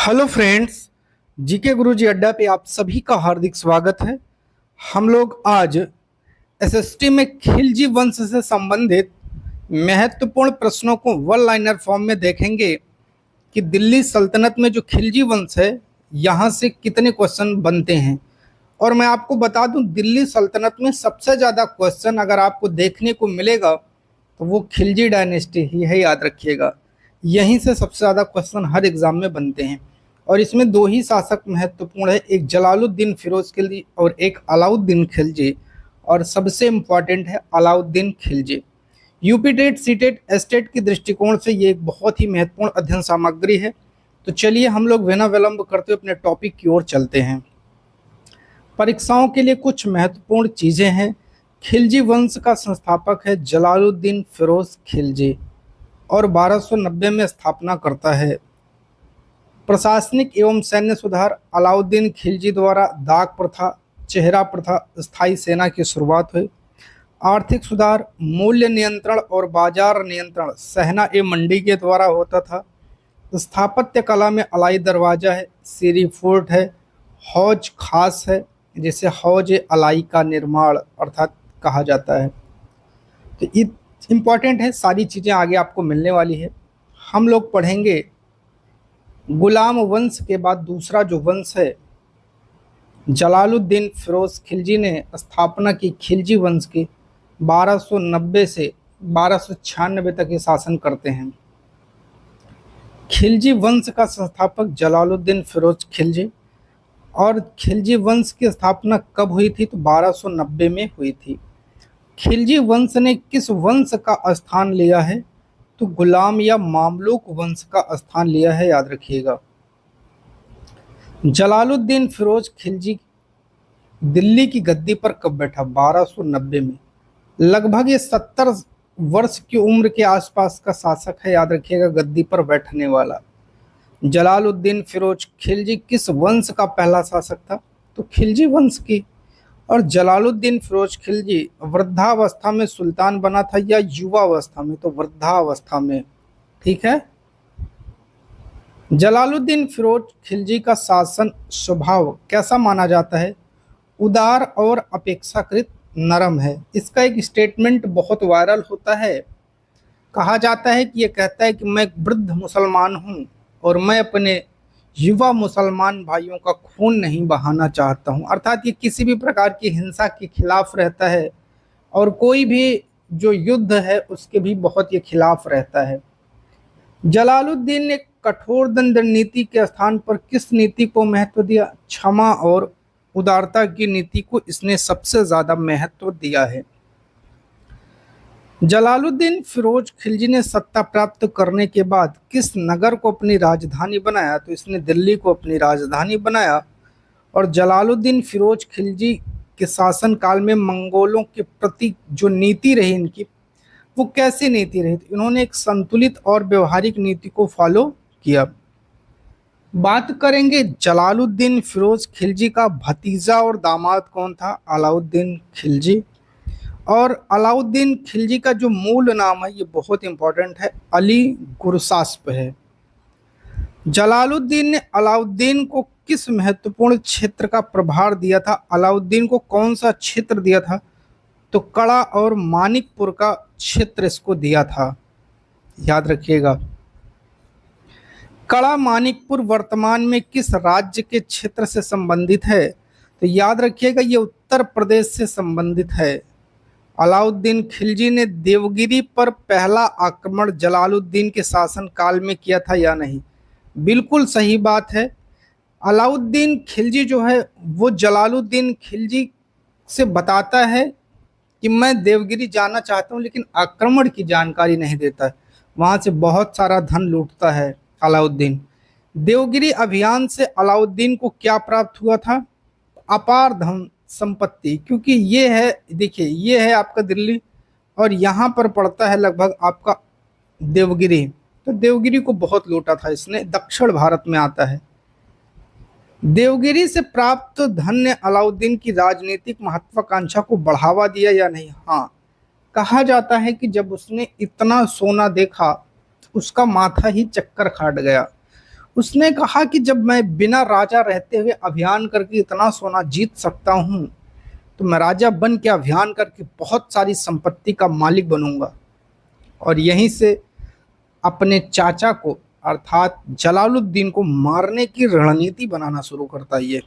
Hello friends, GK गुरुजी अड्डा पे आप सभी का हार्दिक स्वागत है। हम लोग आज एसएसटी में खिलजी वंश से संबंधित महत्वपूर्ण प्रश्नों को वन लाइनर फॉर्म में देखेंगे कि दिल्ली सल्तनत में जो खिलजी वंश है यहाँ से कितने क्वेश्चन बनते हैं। और मैं आपको बता दूं, दिल्ली सल्तनत में सबसे ज़्यादा क्वेश्चन अगर आपको देखने को मिलेगा तो वो खिलजी डायनेस्टी ही है, याद रखिएगा। यहीं से सबसे ज़्यादा क्वेश्चन हर एग्जाम में बनते हैं। और इसमें दो ही शासक महत्वपूर्ण है, एक जलालुद्दीन फिरोज खिलजी और एक अलाउद्दीन खिलजी। और सबसे इम्पॉर्टेंट है Alauddin Khilji. UP TET C TET एस्टेट के दृष्टिकोण से ये एक बहुत ही महत्वपूर्ण अध्ययन सामग्री है। तो चलिए हम लोग बिना विलंब करते हुए अपने टॉपिक की ओर चलते हैं। परीक्षाओं के लिए कुछ महत्वपूर्ण चीज़ें हैं। खिलजी वंश का संस्थापक है जलालुद्दीन फिरोज खिलजी और 1290 में स्थापना करता है। प्रशासनिक एवं सैन्य सुधार, अलाउद्दीन खिलजी द्वारा दाग प्रथा, चेहरा प्रथा, स्थायी सेना की शुरुआत हुई। आर्थिक सुधार, मूल्य नियंत्रण और बाजार नियंत्रण सहना ए मंडी के द्वारा होता था। स्थापत्य कला में अलाई दरवाजा है, सीरी फोर्ट है, हौज खास है, जिसे हौज अलाई का निर्माण अर्थात कहा जाता है। तो ये इम्पॉर्टेंट है, सारी चीज़ें आगे आपको मिलने वाली है। हम लोग पढ़ेंगे गुलाम वंश के बाद दूसरा जो वंश है, जलालुद्दीन फिरोज खिलजी ने स्थापना की खिलजी वंश की। 1290 से 1296 तक ये शासन करते हैं। खिलजी वंश का संस्थापक जलालुद्दीन फिरोज खिलजी। और खिलजी वंश की स्थापना कब हुई थी? तो 1290 में हुई थी। खिलजी वंश ने किस वंश का स्थान लिया है? तो गुलाम या मामलूक वंश का स्थान लिया है, याद रखिएगा। जलालुद्दीन फिरोज खिलजी दिल्ली की गद्दी पर कब बैठा? 1290 में। लगभग ये 70 वर्ष की उम्र के आसपास का शासक है, याद रखिएगा, गद्दी पर बैठने वाला। जलालुद्दीन फिरोज खिलजी किस वंश का पहला शासक था? तो खिलजी वंश की। और जलालुद्दीन फिरोज खिलजी वृद्धावस्था में सुल्तान बना था या युवावस्था में? तो वृद्धावस्था में। ठीक है। जलालुद्दीन फिरोज खिलजी का शासन स्वभाव कैसा माना जाता है? उदार और अपेक्षाकृत नरम है। इसका एक स्टेटमेंट बहुत वायरल होता है। कहा जाता है कि ये कहता है कि मैं एक वृद्ध मुसलमान हूँ और मैं अपने युवा मुसलमान भाइयों का खून नहीं बहाना चाहता हूँ। अर्थात ये किसी भी प्रकार की हिंसा के खिलाफ रहता है और कोई भी जो युद्ध है उसके भी बहुत ये खिलाफ रहता है। जलालुद्दीन ने कठोर दंड नीति के स्थान पर किस नीति को महत्व दिया? क्षमा और उदारता की नीति को इसने सबसे ज्यादा महत्व दिया है। जलालुद्दीन फिरोज खिलजी ने सत्ता प्राप्त करने के बाद किस नगर को अपनी राजधानी बनाया? तो इसने दिल्ली को अपनी राजधानी बनाया। और जलालुद्दीन फिरोज खिलजी के शासन काल में मंगोलों के प्रति जो नीति रही इनकी, वो कैसी नीति रही? इन्होंने एक संतुलित और व्यवहारिक नीति को फॉलो किया। बात करेंगे जलालुद्दीन फिरोज खिलजी का भतीजा और दामाद कौन था? अलाउद्दीन खिलजी। और अलाउद्दीन खिलजी का जो मूल नाम है ये बहुत इंपॉर्टेंट है, अली गुरसास्प है। जलालुद्दीन ने अलाउद्दीन को किस महत्वपूर्ण क्षेत्र का प्रभार दिया था? अलाउद्दीन को कौन सा क्षेत्र दिया था? तो कड़ा और मानिकपुर का क्षेत्र इसको दिया था, याद रखिएगा। कड़ा मानिकपुर वर्तमान में किस राज्य के क्षेत्र से संबंधित है? तो याद रखिएगा ये उत्तर प्रदेश से संबंधित है। अलाउद्दीन खिलजी ने देवगिरी पर पहला आक्रमण जलालुद्दीन के शासन काल में किया था या नहीं? बिल्कुल सही बात है। अलाउद्दीन खिलजी जो है वो जलालुद्दीन खिलजी से बताता है कि मैं देवगिरी जाना चाहता हूँ, लेकिन आक्रमण की जानकारी नहीं देता है। वहाँ से बहुत सारा धन लूटता है अलाउद्दीन। देवगिरी अभियान से अलाउद्दीन को क्या प्राप्त हुआ था? अपार धन संपत्ति। क्योंकि ये है, देखिए ये है आपका दिल्ली और यहाँ पर पड़ता है लगभग आपका देवगिरी। तो देवगिरी को बहुत लूटा था इसने, दक्षिण भारत में आता है। देवगिरी से प्राप्त धन ने अलाउद्दीन की राजनीतिक महत्वाकांक्षा को बढ़ावा दिया या नहीं? हाँ, कहा जाता है कि जब उसने इतना सोना देखा उसका माथा ही चक्कर खाट गया। उसने कहा कि जब मैं बिना राजा रहते हुए अभियान करके इतना सोना जीत सकता हूं, तो मैं राजा बन के अभियान करके बहुत सारी संपत्ति का मालिक बनूंगा। और यहीं से अपने चाचा को अर्थात जलालुद्दीन को मारने की रणनीति बनाना शुरू करता है। ये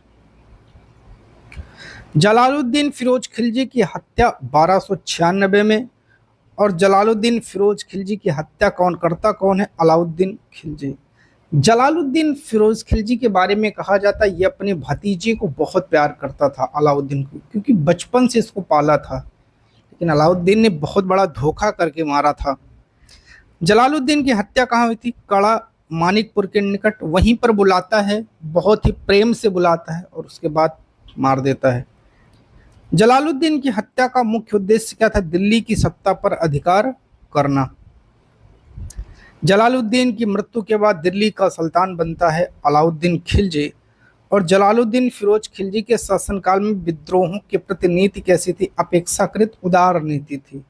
जलालुद्दीन फिरोज खिलजी की हत्या 1296 में, और जलालुद्दीन फिरोज खिलजी की हत्या कौन है? अलाउद्दीन खिलजी। जलालुद्दीन फिरोज खिलजी के बारे में कहा जाता है ये अपने भतीजे को बहुत प्यार करता था, अलाउद्दीन को, क्योंकि बचपन से इसको पाला था। लेकिन अलाउद्दीन ने बहुत बड़ा धोखा करके मारा था। जलालुद्दीन की हत्या कहाँ हुई थी? कड़ा मानिकपुर के निकट। वहीं पर बुलाता है, बहुत ही प्रेम से बुलाता है और उसके बाद मार देता है। जलालुद्दीन की हत्या का मुख्य उद्देश्य क्या था? दिल्ली की सत्ता पर अधिकार करना। जलालुद्दीन की मृत्यु के बाद दिल्ली का सुल्तान बनता है अलाउद्दीन खिलजी। और जलालुद्दीन फिरोज खिलजी के शासनकाल में विद्रोहों के प्रति नीति कैसी थी? अपेक्षाकृत उदार नीति थी।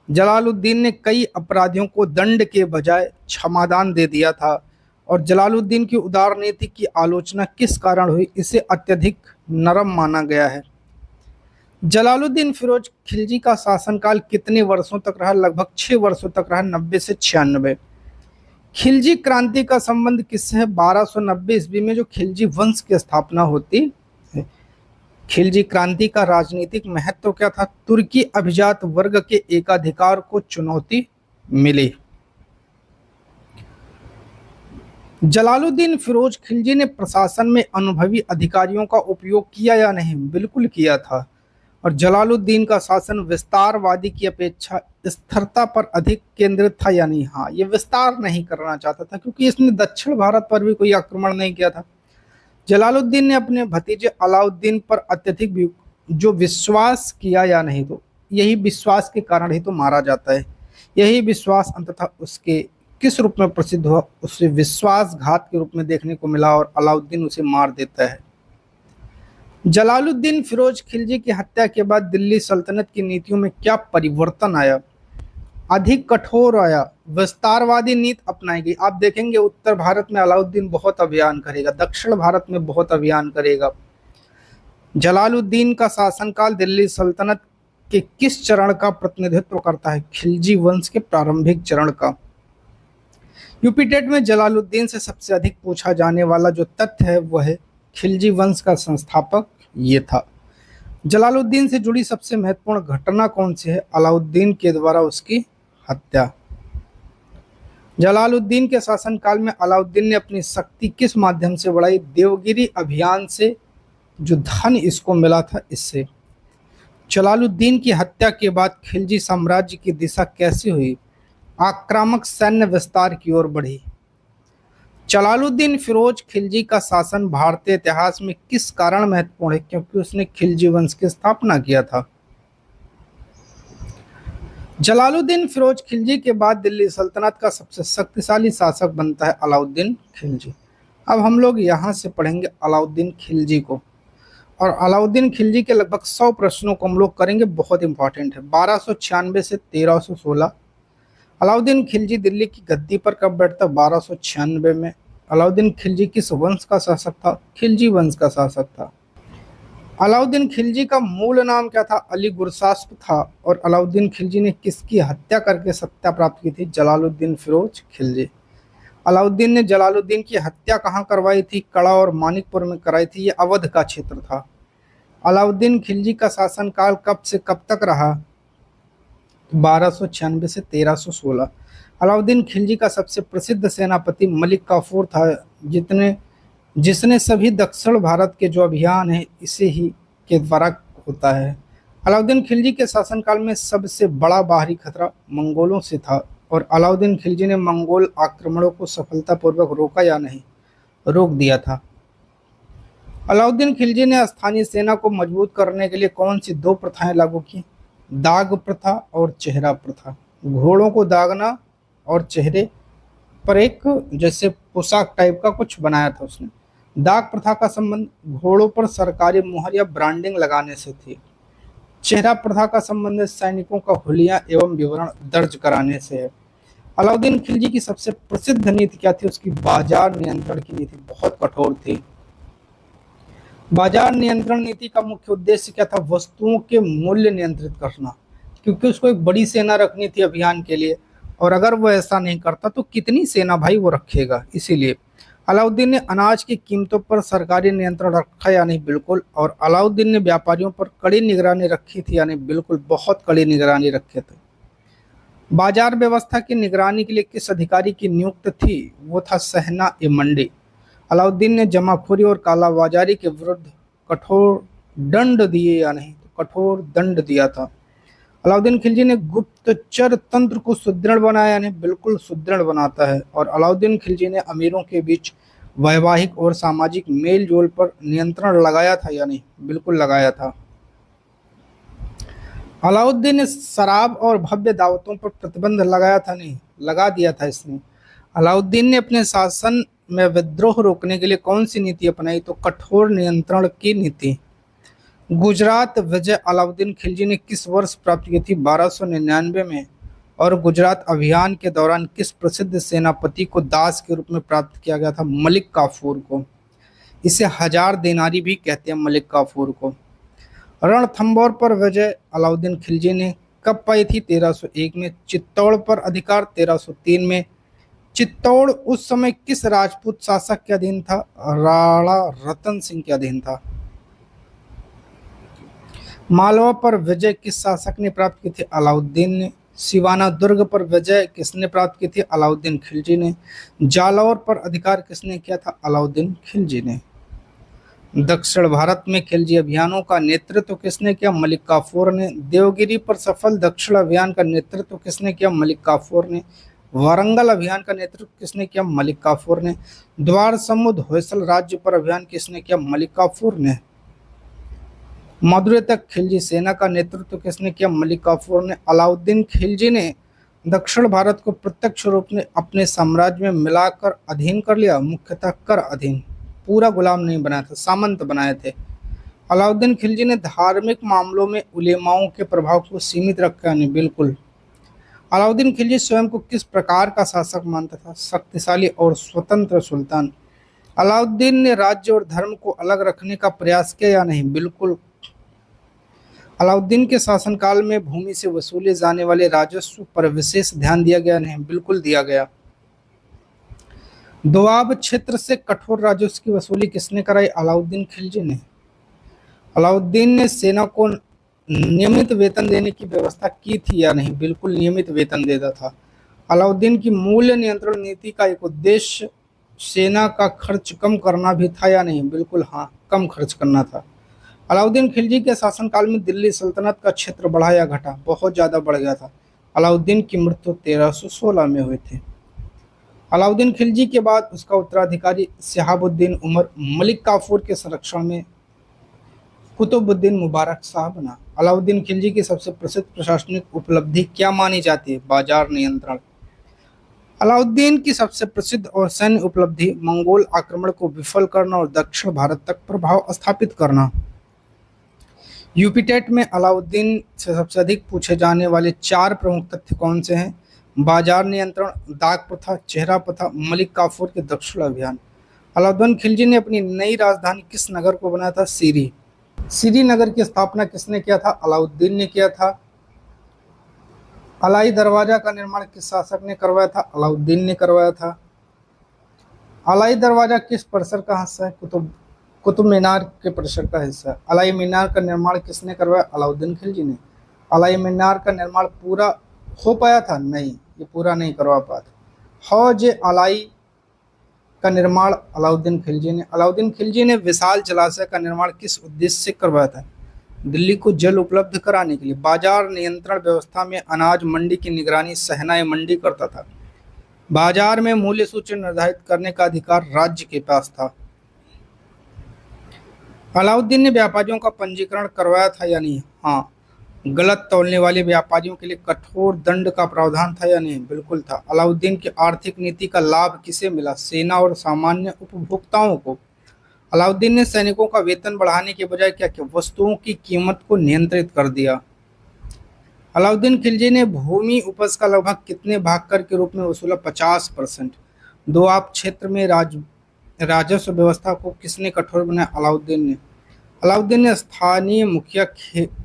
जलालुद्दीन ने कई अपराधियों को दंड के बजाय क्षमादान दे दिया था। और जलालुद्दीन की उदार नीति की आलोचना किस कारण हुई? इसे अत्यधिक नरम माना गया है। जलालुद्दीन फिरोज खिलजी का शासनकाल कितने वर्षों तक रहा? लगभग 6 वर्षों तक रहा, 90 से 96। खिलजी क्रांति का संबंध किससे है? 1290 ईस्वी में जो खिलजी वंश की स्थापना होती है। खिलजी क्रांति का राजनीतिक महत्व क्या था? तुर्की अभिजात वर्ग के एकाधिकार को चुनौती मिली। जलालुद्दीन फिरोज खिलजी ने प्रशासन में अनुभवी अधिकारियों का उपयोग किया या नहीं? बिल्कुल किया था। और जलालुद्दीन का शासन विस्तारवादी की अपेक्षा स्थिरता पर अधिक केंद्रित था या नहीं? हाँ, ये विस्तार नहीं करना चाहता था, क्योंकि इसने दक्षिण भारत पर भी कोई आक्रमण नहीं किया था। जलालुद्दीन ने अपने भतीजे अलाउद्दीन पर अत्यधिक जो विश्वास किया या नहीं? तो यही विश्वास के कारण ही तो मारा जाता है। यही विश्वास अंततः उसके किस रूप में प्रसिद्ध हुआ? उसे विश्वासघात के रूप में देखने को मिला और अलाउद्दीन उसे मार देता है। जलालुद्दीन फिरोज खिलजी की हत्या के बाद दिल्ली सल्तनत की नीतियों में क्या परिवर्तन आया? अधिक कठोर आया, विस्तारवादी नीति अपनाई गई। आप देखेंगे उत्तर भारत में अलाउद्दीन बहुत अभियान करेगा, दक्षिण भारत में बहुत अभियान करेगा। जलालुद्दीन का शासनकाल दिल्ली सल्तनत के किस चरण का प्रतिनिधित्व करता है? खिलजी वंश के प्रारंभिक चरण का। यूपी टेट में जलालुद्दीन से सबसे अधिक पूछा जाने वाला जो तथ्य है वह है खिलजी वंश का संस्थापक ये था। जलालुद्दीन से जुड़ी सबसे महत्वपूर्ण घटना कौन सी है? अलाउद्दीन के द्वारा उसकी हत्या। जलालुद्दीन के शासनकाल में अलाउद्दीन ने अपनी शक्ति किस माध्यम से बढ़ाई? देवगिरी अभियान से जो धन इसको मिला था इससे। जलालुद्दीन की हत्या के बाद खिलजी साम्राज्य की दिशा कैसी हुई? आक्रामक सैन्य विस्तार की ओर बढ़ी। जलालुद्दीन फिरोज खिलजी का शासन भारतीय इतिहास में किस कारण महत्वपूर्ण है? क्योंकि उसने खिलजी वंश की स्थापना किया था। जलालुद्दीन फिरोज खिलजी के बाद दिल्ली सल्तनत का सबसे शक्तिशाली शासक बनता है अलाउद्दीन खिलजी। अब हम लोग यहाँ से पढ़ेंगे अलाउद्दीन खिलजी को, और अलाउद्दीन खिलजी के लगभग 100 प्रश्नों को हम लोग करेंगे, बहुत इंपॉर्टेंट है। 1296 से 1316 अलाउद्दीन खिलजी दिल्ली की गद्दी पर कब बैठता? 1296 में। अलाउद्दीन खिलजी किस वंश का शासक था? खिलजी वंश का शासक था। अलाउद्दीन खिलजी का मूल नाम क्या था? अली गुरशास्प था। और अलाउद्दीन खिलजी ने किसकी हत्या करके सत्ता प्राप्त की थी? जलालुद्दीन फिरोज खिलजी। अलाउद्दीन ने जलालुद्दीन की हत्या कहाँ करवाई थी? कड़ा और मानिकपुर में कराई थी। ये अवध का क्षेत्र था। अलाउद्दीन खिलजी का शासनकाल कब से कब तक रहा? 1296 से 1316। अलाउद्दीन खिलजी का सबसे प्रसिद्ध सेनापति मलिक काफूर था, जिसने सभी दक्षिण भारत के जो अभियान है इसे ही के द्वारा होता है। अलाउद्दीन खिलजी के शासनकाल में सबसे बड़ा बाहरी खतरा मंगोलों से था। और अलाउद्दीन खिलजी ने मंगोल आक्रमणों को सफलतापूर्वक रोका या नहीं? रोक दिया था। अलाउद्दीन खिलजी ने स्थानीय सेना को मजबूत करने के लिए कौन सी 2 प्रथाएं लागू की? दाग प्रथा और चेहरा प्रथा। घोड़ों को दागना और चेहरे पर एक जैसे पोशाक टाइप का कुछ बनाया था उसने। दाग प्रथा का संबंध घोड़ों पर सरकारी मुहर या ब्रांडिंग लगाने से थी। चेहरा प्रथा का संबंध सैनिकों का हुलिया एवं विवरण दर्ज कराने से है। अलाउद्दीन खिलजी की सबसे प्रसिद्ध नीति क्या थी? उसकी बाजार नियंत्रण की नीति बहुत कठोर थी। बाजार नियंत्रण नीति का मुख्य उद्देश्य क्या था? वस्तुओं के मूल्य नियंत्रित करना, क्योंकि उसको एक बड़ी सेना रखनी थी अभियान के लिए, और अगर वो ऐसा नहीं करता तो कितनी सेना भाई वो रखेगा। इसीलिए अलाउद्दीन ने अनाज की कीमतों पर सरकारी नियंत्रण रखा, यानी बिल्कुल। और अलाउद्दीन ने व्यापारियों पर कड़ी निगरानी रखी थी, यानी बिल्कुल बहुत कड़ी निगरानी रखे थे। बाजार व्यवस्था की निगरानी के लिए किस अधिकारी की नियुक्त थी? वो था सहना ए मंडी। अलाउद्दीन ने जमाखोरी और कालाबाजारी के विरुद्ध कठोर दंड दिए, या नहीं तो कठोर दंड दिया था। अलाउद्दीन खिलजी ने गुप्तचर तंत्र को सुदृढ़ बनाया, यानी बिल्कुल सुदृढ़ बनाता है। और अलाउद्दीन खिलजी ने अमीरों के बीच वैवाहिक और सामाजिक मेल जोल पर नियंत्रण लगाया था, यानी बिल्कुल लगाया था। अलाउद्दीन ने शराब और भव्य दावतों पर प्रतिबंध लगाया था, नहीं लगा दिया था इसने। अलाउद्दीन ने अपने शासन में विद्रोह रोकने के लिए कौन सी नीति अपनाई? तो कठोर नियंत्रण की नीति। गुजरात विजय अलाउद्दीन खिलजी ने किस वर्ष प्राप्त की थी? 1299 में। और गुजरात अभियान के दौरान किस प्रसिद्ध सेनापति को दास के रूप में प्राप्त किया गया था? मलिक काफूर को। इसे 1000 देनारी भी कहते हैं, मलिक काफूर को। रणथंभौर पर विजय अलाउद्दीन खिलजी ने कब पाई थी? 1301 में। चित्तौड़ पर अधिकार 1303 में। चित्तौड़ उस समय किस राजपूत शासक के अधीन था? राणा रतन सिंह के अधीन था। मालवा पर विजय किस शासक ने प्राप्त की थी? अलाउद्दीन ने। सिवाना दुर्ग पर विजय किसने प्राप्त की थी? अलाउद्दीन खिलजी ने। जालौर पर अधिकार किसने किया था? अलाउद्दीन खिलजी ने। दक्षिण भारत में खिलजी अभियानों का नेतृत्व किसने किया? मलिक काफूर ने। देवगिरी पर सफल दक्षिण अभियान का नेतृत्व किसने किया? मलिक काफूर ने। वारंगल अभियान का नेतृत्व किसने किया? मलिक काफूर ने। द्वार समुद्र होयसल राज्य पर अभियान किसने किया? मलिक काफूर ने। मदुरै तक खिलजी सेना का नेतृत्व किसने किया? मलिक काफूर ने। अलाउद्दीन खिलजी ने दक्षिण भारत को प्रत्यक्ष रूप में अपने साम्राज्य में मिलाकर अधीन कर लिया, मुख्यतः कर अधीन, पूरा गुलाम नहीं बनाया था, सामंत बनाए थे। अलाउद्दीन खिलजी ने धार्मिक मामलों में उलेमाओं के प्रभाव को सीमित रखा, नहीं बिल्कुल। अलाउद्दीन खिलजी स्वयं को किस प्रकार का शासक मानता था? शक्तिशाली और स्वतंत्र सुल्तान। अलाउद्दीन ने राज्य और धर्म को अलग रखने का प्रयास किया, या नहीं? बिल्कुल। अलाउद्दीन के शासनकाल में भूमि से वसूले जाने वाले राजस्व पर विशेष ध्यान दिया गया, नहीं बिल्कुल दिया गया। दोआब क्षेत्र से कठोर राजस्व की वसूली किसने कराई? अलाउद्दीन खिलजी ने। अलाउद्दीन ने सेना को नियमित वेतन देने की व्यवस्था की थी, या नहीं? बिल्कुल नियमित वेतन देता था। अलाउद्दीन की मूल्य नियंत्रण नीति का एक उद्देश्य सेना का खर्च कम करना भी था, या नहीं? बिल्कुल हाँ, कम खर्च करना था। अलाउद्दीन खिलजी के शासनकाल में दिल्ली सल्तनत का क्षेत्र बढ़ा या घटा? बहुत ज़्यादा बढ़ गया था। अलाउद्दीन की मृत्यु 1316 में हुई थी। अलाउद्दीन खिलजी के बाद उसका उत्तराधिकारी शहाबुद्दीन उमर मलिक काफूर के संरक्षण में कुतुबुद्दीन मुबारक शाह बना। अलाउद्दीन खिलजी की सबसे प्रसिद्ध प्रशासनिक उपलब्धि क्या मानी जाती है? बाजार नियंत्रण। अलाउद्दीन की सबसे प्रसिद्ध और सैन्य उपलब्धि मंगोल आक्रमण को विफल करना और दक्षिण भारत तक प्रभाव स्थापित करना। यूपीटेट में अलाउद्दीन से सबसे अधिक पूछे जाने वाले 4 प्रमुख तथ्य कौन से हैं? बाजार नियंत्रण, दाग प्रथा, चेहरा प्रथा, मलिक काफूर के दक्षिण अभियान। अलाउद्दीन खिलजी ने अपनी नई राजधानी किस नगर को बनाया था? सीरी। सीरी नगर की स्थापना किसने किया था? अलाउद्दीन ने किया था। अलाई दरवाजा का निर्माण किस शासक ने करवाया था? अलाउद्दीन ने करवाया था। अलाई दरवाजा किस परिसर का हिस्सा है? कुतुब मीनार के परिसर का हिस्सा है। अलाई मीनार का निर्माण किसने करवाया? अलाउद्दीन खिलजी ने। अलाई मीनार का निर्माण पूरा हो पाया था? नहीं, ये पूरा नहीं करवा पाया था। हौज अलाई का निर्माण अलाउद्दीन खिलजी ने। अलाउद्दीन खिलजी ने विशाल जलाशय का निर्माण किस उद्देश्य से करवाया था? दिल्ली को जल उपलब्ध कराने के लिए। बाजार नियंत्रण व्यवस्था में अनाज मंडी की निगरानी सहना मंडी करता था। बाजार में मूल्य सूची निर्धारित करने का अधिकार राज्य के पास था। अलाउद्दीन ने व्यापारियों का पंजीकरण करवाया था, या नहीं? हाँ। गलत तौलने वाले व्यापारियों के लिए कठोर दंड का प्रावधान था, या नहीं? बिल्कुल था। अलाउद्दीन की आर्थिक नीति का लाभ किसे मिला? सेना और सामान्य उपभोक्ताओं को। अलाउद्दीन ने सैनिकों का वेतन बढ़ाने के बजाय क्या किया? वस्तुओं की कीमत को नियंत्रित कर दिया। अलाउद्दीन खिलजी ने भूमि उपज का लगभग कितने भाग कर के रूप में वसूला? 50%। दोआब क्षेत्र में राजस्व व्यवस्था को किसने कठोर बनाया? अलाउद्दीन ने। अलाउद्दीन ने स्थानीय मुखिया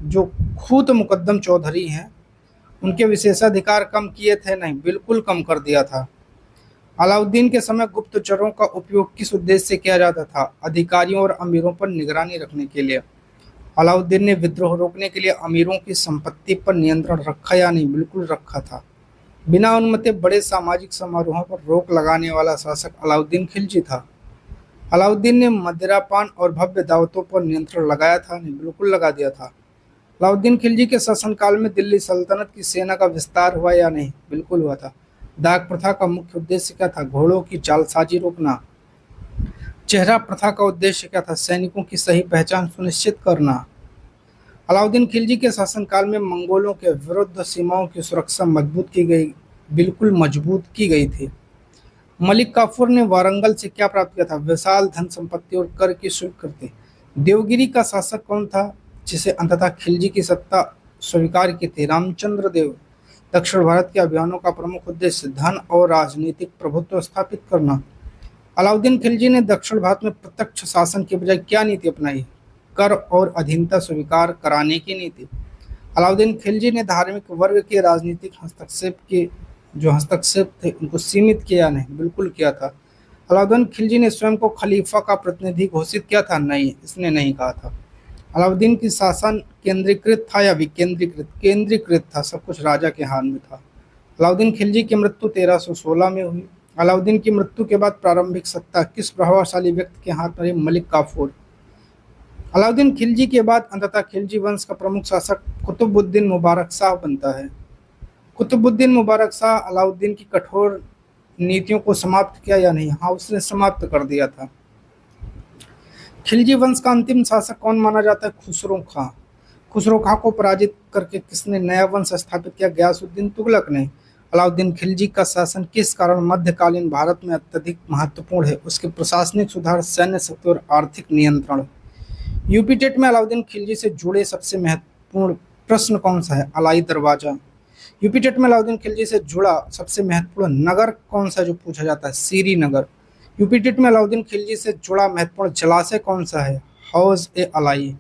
जो खूत मुकद्दम चौधरी हैं उनके विशेषाधिकार कम किए थे? नहीं, बिल्कुल कम कर दिया था। अलाउद्दीन के समय गुप्तचरों का उपयोग किस उद्देश्य से किया जाता था? अधिकारियों और अमीरों पर निगरानी रखने के लिए। अलाउद्दीन ने विद्रोह रोकने के लिए अमीरों की संपत्ति पर नियंत्रण रखा या नहीं? बिल्कुल रखा था। बिना अनुमति बड़े सामाजिक समारोहों पर रोक लगाने वाला शासक अलाउद्दीन खिलजी था। अलाउद्दीन ने मदिरापान और भव्य दावतों पर नियंत्रण लगाया था? नहीं, बिल्कुल लगा दिया था। अलाउद्दीन खिलजी के शासनकाल में दिल्ली सल्तनत की सेना का विस्तार हुआ या नहीं? बिल्कुल हुआ था। दाग प्रथा का मुख्य उद्देश्य क्या था? घोड़ों की जालसाजी रोकना। चेहरा प्रथा का उद्देश्य क्या था? सैनिकों की सही पहचान सुनिश्चित करना। अलाउद्दीन खिलजी के शासनकाल में मंगोलों के विरुद्ध सीमाओं की सुरक्षा मजबूत की गई, बिल्कुल मजबूत की गई थी। मलिक काफूर ने वारंगल से क्या प्राप्त किया था? विशाल धन संपत्ति और कर की स्वीकृति। देवगिरी का शासक कौन था जिसे अंततः खिलजी की सत्ता स्वीकार की थी? रामचंद्र देव। दक्षिण भारत के अभियानों का प्रमुख उद्देश्य धन और राजनीतिक प्रभुत्व स्थापित करना। अलाउद्दीन खिलजी ने दक्षिण भारत में प्रत्यक्ष शासन के बजाय क्या नीति अपनाई? कर और अधीनता स्वीकार कराने की नीति। अलाउद्दीन खिलजी ने धार्मिक वर्ग के राजनीतिक हस्तक्षेप थे उनको सीमित किया? नहीं, बिल्कुल किया था। अलाउद्दीन खिलजी ने स्वयं को खलीफा का प्रतिनिधि घोषित किया था? नहीं, इसने नहीं कहा था। अलाउद्दीन की शासन केंद्रीकृत था या विकेंद्रीकृत? केंद्रीकृत था, सब कुछ राजा के हाथ में था। अलाउद्दीन खिलजी की मृत्यु 1316 में हुई। अलाउद्दीन की मृत्यु के बाद प्रारंभिक सत्ता किस प्रभावशाली व्यक्ति के हाथ में रही? मलिक काफूर। अलाउद्दीन खिलजी के बाद अंततः खिलजी वंश का प्रमुख शासक कुतुबुद्दीन मुबारक शाह बनता है। कुतुबुद्दीन मुबारक शाह अलाउद्दीन की कठोर नीतियों को समाप्त किया या नहीं? हाँ, उसने समाप्त कर दिया था। खिलजी वंश का अंतिम शासक कौन माना जाता है? खुसरो खां। खुसरो खां को पराजित करके किसने नया वंश स्थापित किया? गयासुद्दीन तुगलक ने। अलाउद्दीन खिलजी का शासन किस कारण मध्यकालीन भारत में अत्यधिक महत्वपूर्ण है? उसके प्रशासनिक सुधार, सैन्य शक्ति और आर्थिक नियंत्रण। यूपी टेट में अलाउद्दीन खिलजी से जुड़े सबसे महत्वपूर्ण प्रश्न कौन सा है? अलाई दरवाजा। यूपी टेट में अलाउद्दीन खिलजी से जुड़ा सबसे महत्वपूर्ण नगर कौन सा जो पूछा जाता है? श्रीनगर। यूपी टेट में अलाउद्दीन खिलजी से जुड़ा महत्वपूर्ण जलाशय कौन सा है? हौज ए अलाई।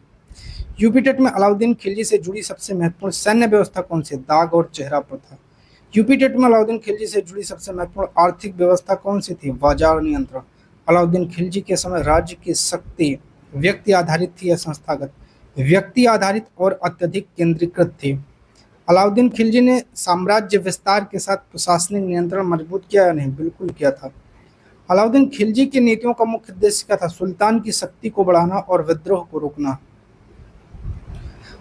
यूपी टेट में अलाउद्दीन खिलजी से जुड़ी सबसे महत्वपूर्ण सैन्य व्यवस्था कौन सी? दाग और चेहरा प्रथा। यूपी टेट में अलाउद्दीन खिलजी से जुड़ी सबसे महत्वपूर्ण आर्थिक व्यवस्था कौन सी थी? बाजार नियंत्रण। अलाउद्दीन खिलजी के समय राज्य की शक्ति व्यक्ति आधारित थी या संस्थागत? व्यक्ति आधारित और अत्यधिक केंद्रीकृत थी। अलाउद्दीन खिलजी ने साम्राज्य विस्तार के साथ प्रशासनिक नियंत्रण मजबूत किया या नहीं? बिल्कुल किया था। अलाउद्दीन खिलजी की नीतियों का मुख्य उद्देश्य क्या था? सुल्तान की शक्ति को बढ़ाना और विद्रोह को रोकना।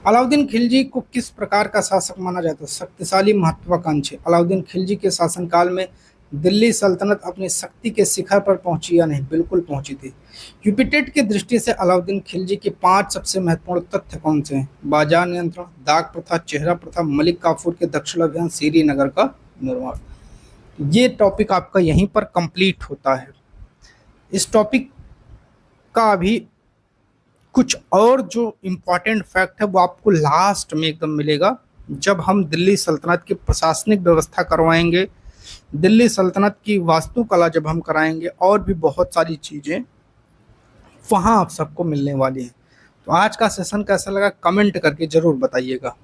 अलाउद्दीन खिलजी को किस प्रकार का शासक माना जाता है? शक्तिशाली, महत्वाकांक्षी। अलाउद्दीन खिलजी के शासनकाल में दिल्ली सल्तनत अपनी शक्ति के शिखर पर पहुंची या नहीं? बिल्कुल पहुंची थी। यूपी टेट की दृष्टि से अलाउद्दीन खिलजी के 5 सबसे महत्वपूर्ण तथ्य कौन से हैं? बाजार नियंत्रण, दाग प्रथा, चेहरा प्रथा, मलिक काफूर के दक्षिण अभियान, श्रीनगर का निर्माण। ये टॉपिक आपका यहीं पर कंप्लीट होता है। इस टॉपिक का अभी कुछ और जो इम्पोर्टेंट फैक्ट है वो आपको लास्ट में एकदम मिलेगा जब हम दिल्ली सल्तनत की प्रशासनिक व्यवस्था करवाएंगे, दिल्ली सल्तनत की वास्तुकला जब हम कराएंगे और भी बहुत सारी चीज़ें वहाँ आप सबको मिलने वाली हैं। तो आज का सेशन कैसा लगा कमेंट करके ज़रूर बताइएगा।